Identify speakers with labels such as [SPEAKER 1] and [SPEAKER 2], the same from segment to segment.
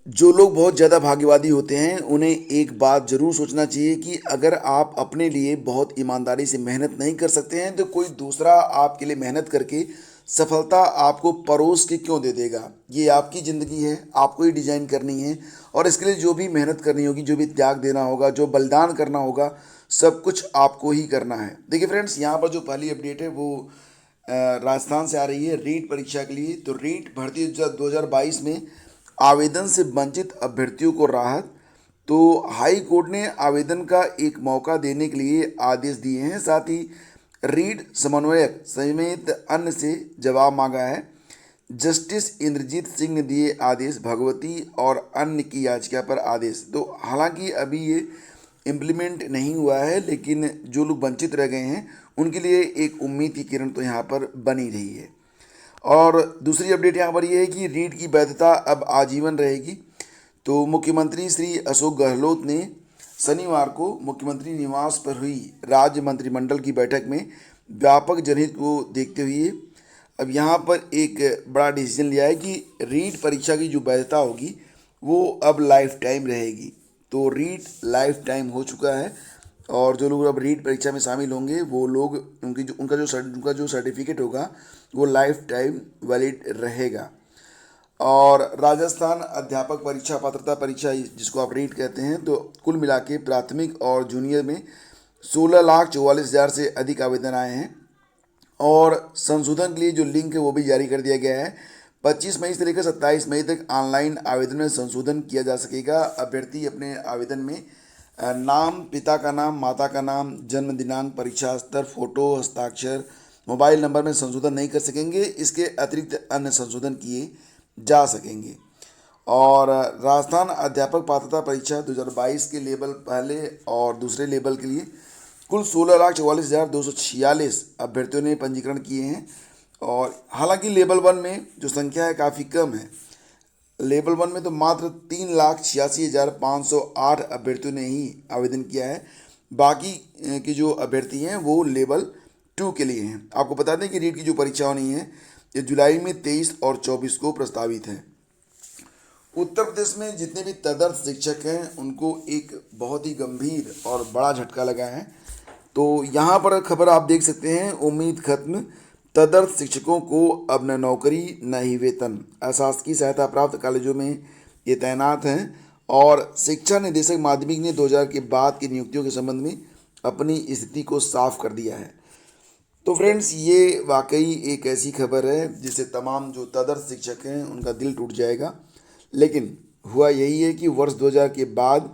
[SPEAKER 1] जो लोग बहुत ज़्यादा भाग्यवादी होते हैं उन्हें एक बात ज़रूर सोचना चाहिए कि अगर आप अपने लिए बहुत ईमानदारी से मेहनत नहीं कर सकते हैं तो कोई दूसरा आपके लिए मेहनत करके सफलता आपको परोस के क्यों दे देगा। ये आपकी ज़िंदगी है, आपको ही डिज़ाइन करनी है और इसके लिए जो भी मेहनत करनी होगी, जो भी त्याग देना होगा, जो बलिदान करना होगा, सब कुछ आपको ही करना है। देखिए फ्रेंड्स, यहाँ पर जो पहली अपडेट है वो राजस्थान से आ रही है रीट परीक्षा के लिए। तो रीट भर्ती 2022 में आवेदन से वंचित अभ्यर्थियों को राहत। तो हाई कोर्ट ने आवेदन का एक मौका देने के लिए आदेश दिए हैं। साथ ही रीट समन्वयक समेत अन्य से जवाब मांगा है। जस्टिस इंद्रजीत सिंह ने दिए आदेश, भगवती और अन्य की याचिका पर आदेश। तो हालांकि अभी ये इम्प्लीमेंट नहीं हुआ है, लेकिन जो लोग वंचित रह गए हैं उनके लिए एक उम्मीद की किरण तो यहाँ पर बनी रही है। और दूसरी अपडेट यहाँ पर यह है कि रीट की वैधता अब आजीवन रहेगी। तो मुख्यमंत्री श्री अशोक गहलोत ने शनिवार को मुख्यमंत्री निवास पर हुई राज्य मंत्रिमंडल की बैठक में व्यापक जनहित को देखते हुए अब यहाँ पर एक बड़ा डिसीजन लिया है कि रीट परीक्षा की जो वैधता होगी वो अब लाइफ टाइम रहेगी। तो रीट लाइफ टाइम हो चुका है और जो लोग अब रीट परीक्षा में शामिल होंगे वो लोग उनका जो सर्टिफिकेट होगा वो लाइफ टाइम वैलिड रहेगा। और राजस्थान अध्यापक परीक्षा पात्रता परीक्षा जिसको आप रीट कहते हैं, तो कुल मिला के प्राथमिक और जूनियर में 16,44,000 से अधिक आवेदन आए हैं और संशोधन के लिए जो लिंक है वो भी जारी कर दिया गया है। 25 मई से लेकर 27 मई तक ऑनलाइन आवेदन में संशोधन किया जा सकेगा। अभ्यर्थी अपने आवेदन में नाम, पिता का नाम, माता का नाम, जन्म दिनांक, परीक्षा स्तर, फोटो, हस्ताक्षर, मोबाइल नंबर में संशोधन नहीं कर सकेंगे। इसके अतिरिक्त अन्य संशोधन किए जा सकेंगे। और राजस्थान अध्यापक पात्रता परीक्षा 2022 के लेवल पहले और दूसरे लेवल के लिए कुल 16,44,246 अभ्यर्थियों ने पंजीकरण किए हैं। और हालांकि लेवल 1 में जो संख्या है काफ़ी कम है। लेवल 1 में तो मात्र 3,86,508 अभ्यर्थियों ने ही आवेदन किया है। बाकी के जो अभ्यर्थी हैं वो लेवल 2 के लिए हैं। आपको बता दें कि रीट की जो परीक्षा होनी है ये जुलाई में 23 और 24 को प्रस्तावित है। उत्तर प्रदेश में जितने भी तदर्थ शिक्षक हैं उनको एक बहुत ही गंभीर और बड़ा झटका लगा है। तो यहाँ पर खबर आप देख सकते हैं, उम्मीद खत्म, तदर्थ शिक्षकों को अब न नौकरी न ही वेतन। अशासकीय सहायता प्राप्त कॉलेजों में ये तैनात हैं और शिक्षा निदेशक माध्यमिक ने 2000 के बाद की नियुक्तियों के संबंध में अपनी स्थिति को साफ कर दिया है। तो फ्रेंड्स, ये वाकई एक ऐसी खबर है जिससे तमाम जो तदर्थ शिक्षक हैं उनका दिल टूट जाएगा। लेकिन हुआ यही है कि वर्ष 2000 के बाद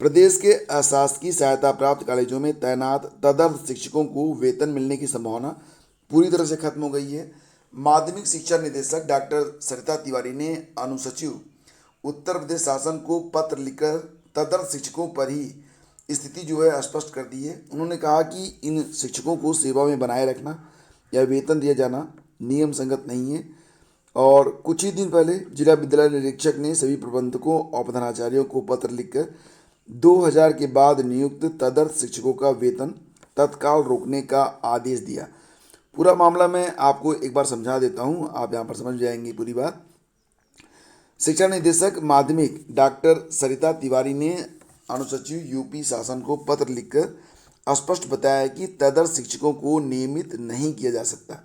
[SPEAKER 1] प्रदेश के अशासकीय सहायता प्राप्त कॉलेजों में तैनात तदर्थ शिक्षकों को वेतन मिलने की संभावना पूरी तरह से खत्म हो गई है। माध्यमिक शिक्षा निदेशक डॉक्टर सरिता तिवारी ने अनुसचिव उत्तर प्रदेश शासन को पत्र लिखकर तदर्थ शिक्षकों पर ही स्थिति जो है स्पष्ट कर दी है। उन्होंने कहा कि इन शिक्षकों को सेवा में बनाए रखना या वेतन दिया जाना नियम संगत नहीं है। और कुछ ही दिन पहले जिला विद्यालय निरीक्षक ने सभी प्रबंधकों और प्रधानाचार्यों को पत्र लिखकर 2000 के बाद नियुक्त तदर्थ शिक्षकों का वेतन तत्काल रोकने का आदेश दिया। पूरा मामला मैं आपको एक बार समझा देता हूँ, आप यहाँ पर समझ जाएंगे पूरी बात। शिक्षा निदेशक माध्यमिक डॉक्टर सरिता तिवारी ने अनुसचिव यूपी शासन को पत्र लिखकर स्पष्ट बताया कि तदर्थ शिक्षकों को नियमित नहीं किया जा सकता।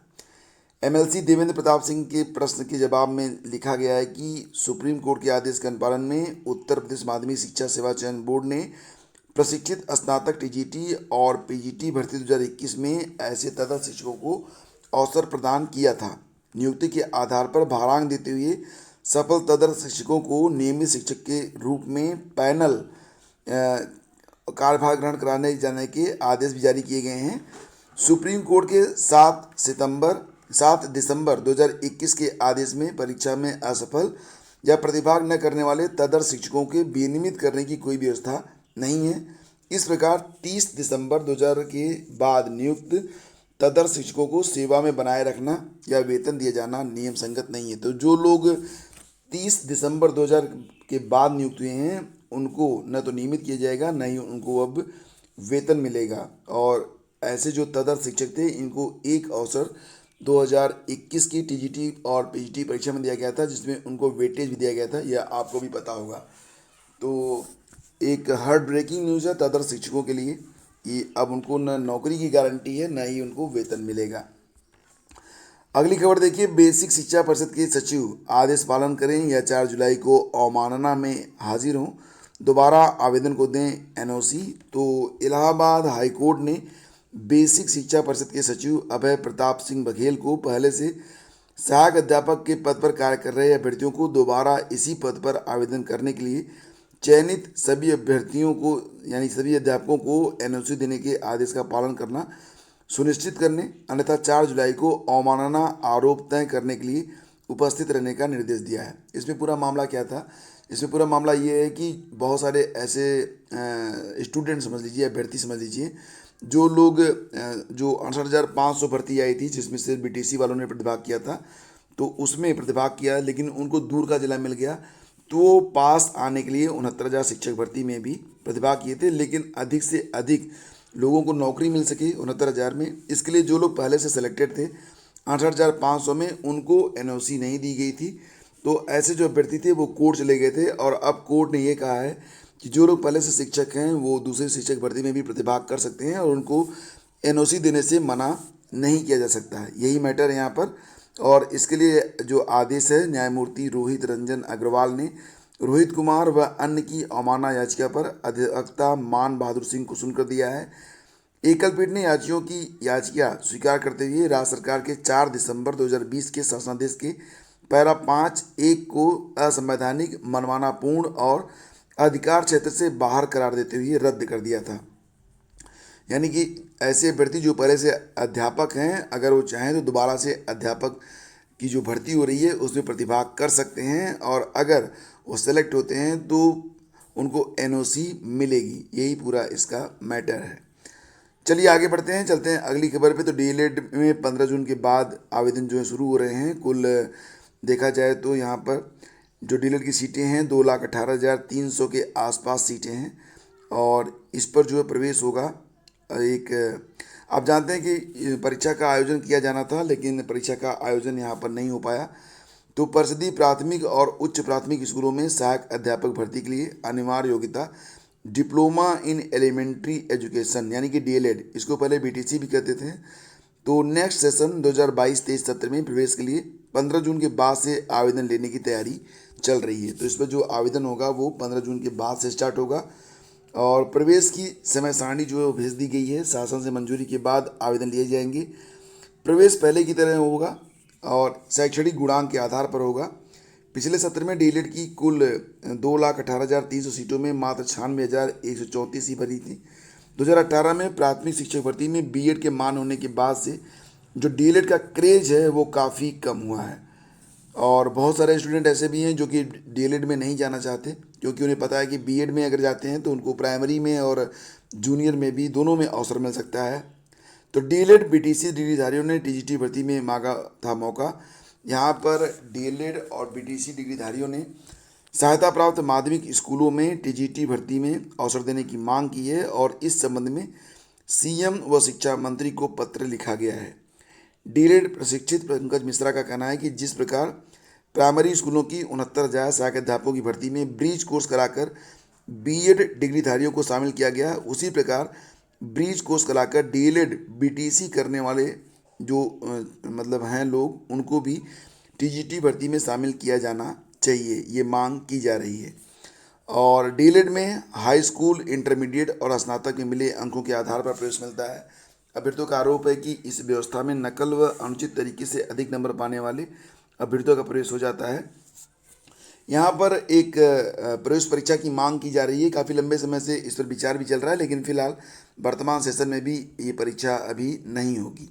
[SPEAKER 1] एमएलसी देवेंद्र प्रताप सिंह के प्रश्न के जवाब में लिखा गया है कि सुप्रीम कोर्ट के आदेश के अनुपालन में उत्तर प्रदेश माध्यमिक शिक्षा सेवा चयन बोर्ड ने प्रशिक्षित स्नातक टीजीटी और पीजीटी भर्ती 2021 में ऐसे तदर्थ शिक्षकों को अवसर प्रदान किया था। नियुक्ति के आधार पर भारांक देते हुए सफल तदर्थ शिक्षकों को नियमित शिक्षक के रूप में पैनल कार्यभार ग्रहण कराने जाने के आदेश भी जारी किए गए हैं। सुप्रीम कोर्ट के 7 दिसंबर 2021 के आदेश में परीक्षा में असफल या प्रतिभाग न करने वाले तदर्थ शिक्षकों के विनियमित करने की कोई व्यवस्था नहीं है। इस प्रकार 30 दिसंबर 2000 के बाद नियुक्त तदर्थ शिक्षकों को सेवा में बनाए रखना या वेतन दिया जाना नियम संगत नहीं है। तो जो लोग 30 दिसंबर 2000 के बाद नियुक्त हुए हैं उनको न तो नियमित किया जाएगा न ही उनको अब वेतन मिलेगा। और ऐसे जो तदर्थ शिक्षक थे इनको एक अवसर 2021 की टीजीटी और पीजीटी परीक्षा में दिया गया था, जिसमें उनको वेटेज भी दिया गया था, यह आपको भी पता होगा। तो एक हार्ट ब्रेकिंग न्यूज़ है तदर्थ शिक्षकों के लिए कि अब उनको न नौकरी की गारंटी है, न ही उनको वेतन मिलेगा। अगली खबर देखिए, बेसिक शिक्षा परिषद के सचिव आदेश पालन करें या 4 जुलाई को अवमानना में हाजिर हों, दोबारा आवेदन को दें एनओसी। तो इलाहाबाद हाईकोर्ट ने बेसिक शिक्षा परिषद के सचिव अभय प्रताप सिंह बघेल को पहले से सहायक अध्यापक के पद पर कार्य कर रहे अभ्यर्थियों को दोबारा इसी पद पर आवेदन करने के लिए चयनित सभी अभ्यर्थियों को यानी सभी अध्यापकों को एनओसी देने के आदेश का पालन करना सुनिश्चित करने, अन्यथा 4 जुलाई को अवमानना आरोप तय करने के लिए उपस्थित रहने का निर्देश दिया है। इसमें पूरा मामला क्या था? इसमें पूरा मामला ये है कि बहुत सारे ऐसे स्टूडेंट समझ लीजिए, अभ्यर्थी समझ लीजिए, जो लोग जो 68,500 भर्ती आई थी, जिसमें से बीटीसी वालों ने प्रतिभाग किया था, तो उसमें प्रतिभाग किया, लेकिन उनको दूर का जिला मिल गया। तो पास आने के लिए 69,000 शिक्षक भर्ती में भी प्रतिभाग किए थे, लेकिन अधिक से अधिक लोगों को नौकरी मिल सके 69,000 में। इसके लिए जो लोग पहले से सिलेक्टेड थे 68,500 में, उनको एनओसी नहीं दी गई थी। तो ऐसे जो अभ्यर्थी थे वो कोर्ट चले गए थे, और अब कोर्ट ने ये कहा है कि जो लोग पहले से शिक्षक हैं वो दूसरी शिक्षक भर्ती में भी प्रतिभाग कर सकते हैं, और उनको एनओसी देने से मना नहीं किया जा सकता है। यही मैटर है यहाँ पर। और इसके लिए जो आदेश है, न्यायमूर्ति रोहित रंजन अग्रवाल ने रोहित कुमार व अन्य की अवमानना याचिका पर अधिवक्ता मान बहादुर सिंह को सुनकर दिया है। एकल पीठ ने याचियों की याचिका स्वीकार करते हुए राज्य सरकार के 4 दिसंबर 2020 के शासनादेश के पैरा 5(1) को असंवैधानिक, मनमानापूर्ण और अधिकार क्षेत्र से बाहर करार देते हुए रद्द कर दिया था। यानी कि ऐसे अभ्यर्थी जो पहले से अध्यापक हैं, अगर वो चाहें तो दोबारा से अध्यापक की जो भर्ती हो रही है उसमें प्रतिभाग कर सकते हैं, और अगर वो सेलेक्ट होते हैं तो उनको एनओसी मिलेगी। यही पूरा इसका मैटर है। चलिए आगे बढ़ते हैं, चलते हैं अगली खबर पे। तो डीएलएड में 15 जून के बाद आवेदन जो है शुरू हो रहे हैं। कुल देखा जाए तो यहाँ पर जो डीएलएड की सीटें हैं 2,18,300 के आसपास सीटें हैं, और इस पर जो है प्रवेश होगा। एक आप जानते हैं कि परीक्षा का आयोजन किया जाना था, लेकिन परीक्षा का आयोजन यहाँ पर नहीं हो पाया। तो परिषदीय प्राथमिक और उच्च प्राथमिक स्कूलों में सहायक अध्यापक भर्ती के लिए अनिवार्य योग्यता डिप्लोमा इन एलिमेंट्री एजुकेशन यानी कि डीएलएड, इसको पहले बीटीसी भी कहते थे। तो नेक्स्ट सेशन 2022-23 सत्र में प्रवेश के लिए 15 जून के बाद से आवेदन लेने की तैयारी चल रही है। तो इस पर जो आवेदन होगा वो 15 जून के बाद से स्टार्ट होगा, और प्रवेश की समय सारणी जो है वो भेज दी गई है। शासन से मंजूरी के बाद आवेदन लिए जाएंगे। प्रवेश पहले की तरह होगा और शैक्षणिक गुणांक के आधार पर होगा। पिछले सत्र में डीएलएड की कुल 2,18,300 सीटों में मात्र 96,134 ही भरी थी। 2018 में प्राथमिक शिक्षक भर्ती में बीएड के मान होने के बाद से जो डीएलएड का क्रेज है वो काफ़ी कम हुआ है, और बहुत सारे स्टूडेंट ऐसे भी हैं जो कि डीएलएड में नहीं जाना चाहते, क्योंकि उन्हें पता है कि बीएड में अगर जाते हैं तो उनको प्राइमरी में और जूनियर में भी, दोनों में अवसर मिल सकता है। तो डीएलएड बीटीसी डिग्रीधारियों ने टीजीटी भर्ती में मांगा था मौका। यहाँ पर डीएलएड और बीटीसी डिग्रीधारियों ने सहायता प्राप्त माध्यमिक स्कूलों में टीजीटी भर्ती में अवसर देने की मांग की है, और इस संबंध में सीएम व शिक्षा मंत्री को पत्र लिखा गया है। डीएलएड प्रशिक्षित पंकज मिश्रा का कहना है कि जिस प्रकार प्राइमरी स्कूलों की 69,000 सहायक अध्यापकों की भर्ती में ब्रीज कोर्स कराकर बीएड डिग्रीधारियों को शामिल किया गया, उसी प्रकार ब्रीज कोर्स कराकर डीएलएड बीटीसी करने वाले जो मतलब हैं लोग, उनको भी टीजीटी भर्ती में शामिल किया जाना चाहिए, ये मांग की जा रही है। और डीएलएड में हाई स्कूल, इंटरमीडिएट और स्नातक में मिले अंकों के आधार पर प्रवेश मिलता है। अभ्यर्थियों का आरोप है कि इस व्यवस्था में नकल व अनुचित तरीके से अधिक नंबर पाने वाले अभ्यर्थियों का प्रवेश हो जाता है। यहाँ पर एक प्रवेश परीक्षा की मांग की जा रही है। काफ़ी लंबे समय से इस पर विचार भी चल रहा है, लेकिन फिलहाल वर्तमान सेशन में भी ये परीक्षा अभी नहीं होगी।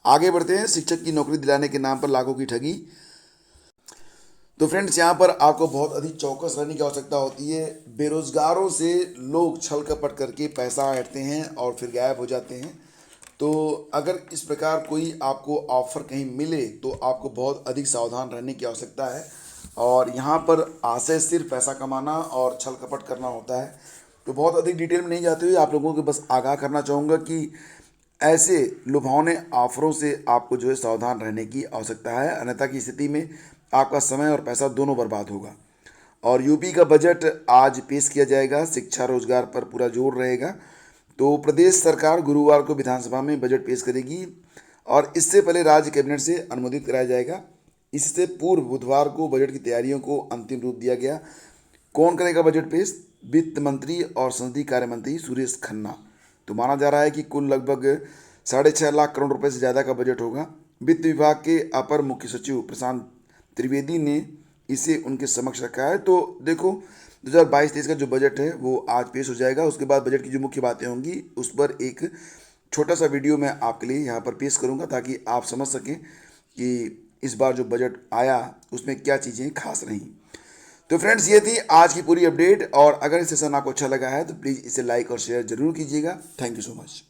[SPEAKER 1] आगे बढ़ते हैं। शिक्षक की नौकरी दिलाने के नाम पर लाखों की ठगी। तो फ्रेंड्स, यहाँ पर आपको बहुत अधिक चौकस रहने की आवश्यकता होती है। बेरोजगारों से लोग छल कपट करके पैसा ऐंठते हैं और फिर गायब हो जाते हैं। तो अगर इस प्रकार कोई आपको ऑफर कहीं मिले तो आपको बहुत अधिक सावधान रहने की आवश्यकता है, और यहाँ पर आशय सिर्फ पैसा कमाना और छल कपट करना होता है। तो बहुत अधिक डिटेल में नहीं जाते हुए आप लोगों को बस आगाह करना चाहूँगा कि ऐसे लुभावने ऑफरों से आपको जो है सावधान रहने की आवश्यकता है, अन्यथा की स्थिति में आपका समय और पैसा दोनों बर्बाद होगा। और यूपी का बजट आज पेश किया जाएगा। शिक्षा रोजगार पर पूरा जोर रहेगा। तो प्रदेश सरकार गुरुवार को विधानसभा में बजट पेश करेगी और इससे पहले राज्य कैबिनेट से अनुमोदित कराया जाएगा। इससे पूर्व बुधवार को बजट की तैयारियों को अंतिम रूप दिया गया। कौन करेगा बजट पेश? वित्त मंत्री और संसदीय कार्य मंत्री सुरेश खन्ना। तो माना जा रहा है कि कुल लगभग 6.5 लाख करोड़ रुपए से ज़्यादा का बजट होगा। वित्त विभाग के अपर मुख्य सचिव प्रशांत त्रिवेदी ने इसे उनके समक्ष रखा है। तो देखो 2022-23 का जो बजट है वो आज पेश हो जाएगा। उसके बाद बजट की जो मुख्य बातें होंगी उस पर एक छोटा सा वीडियो मैं आपके लिए यहाँ पर पेश करूँगा, ताकि आप समझ सकें कि इस बार जो बजट आया उसमें क्या चीज़ें खास रहीं। तो फ्रेंड्स, ये थी आज की पूरी अपडेट, और अगर इस सेशन आपको अच्छा लगा है तो प्लीज़ इसे लाइक और शेयर जरूर कीजिएगा। Thank you so much.